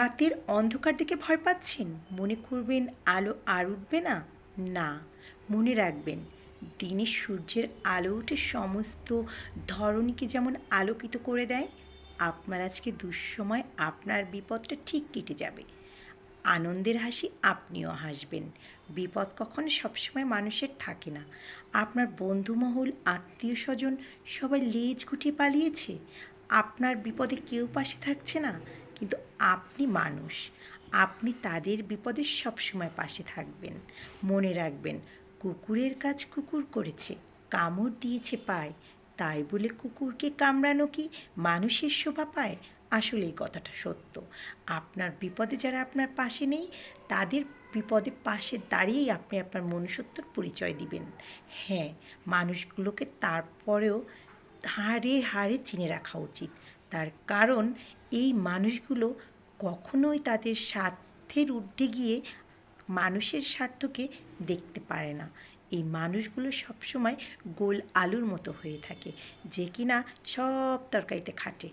রাতের অন্ধকার দেখে ভয় পাচ্ছেন? মনে করবেন আলো আর উঠবে না? না, মনে রাখবেন দিনে সূর্যের আলো উঠে সমস্ত ধরণীকে যেমন আলোকিত করে দেয়, আপনার আজকে দুঃসময় আপনার বিপদটা ঠিক কেটে যাবে। আনন্দের হাসি আপনিও হাসবেন। বিপদ কখনো সবসময় মানুষের থাকে না। আপনার বন্ধুমহল, আত্মীয় স্বজন সবাই লেজ গুটিয়ে পালিয়েছে। আপনার বিপদে কেউ পাশে থাকছে না, কিন্তু আপনি মানুষ। আপনি তাদের বিপদে সবসময় পাশে থাকবেন। মনে রাখবেন, কুকুরের কাজ কুকুর করেছে, কামড় দিয়েছে পায়, তাই বলে কুকুরকে কামড়ানো কি মানুষের শোভা পায়? আসলে এই কথাটা সত্য। আপনার বিপদে যারা আপনার পাশে নেই, তাদের বিপদে পাশে দাঁড়িয়েই আপনি আপনার মনুষ্যত্বর পরিচয় দিবেন। হ্যাঁ, মানুষগুলোকে তারপরেও হাড়ে হাড়ে চিনে রাখা উচিত। তার কারণ এই মানুষগুলো কখনোই তাদের স্বার্থের ঊর্ধ্বে গিয়ে মানুষের স্বার্থকে দেখতে পারে না। এই মানুষগুলো সবসময় গোল আলুর মতো হয়ে থাকে, যে কিনা সব তরকারিতে খাটে।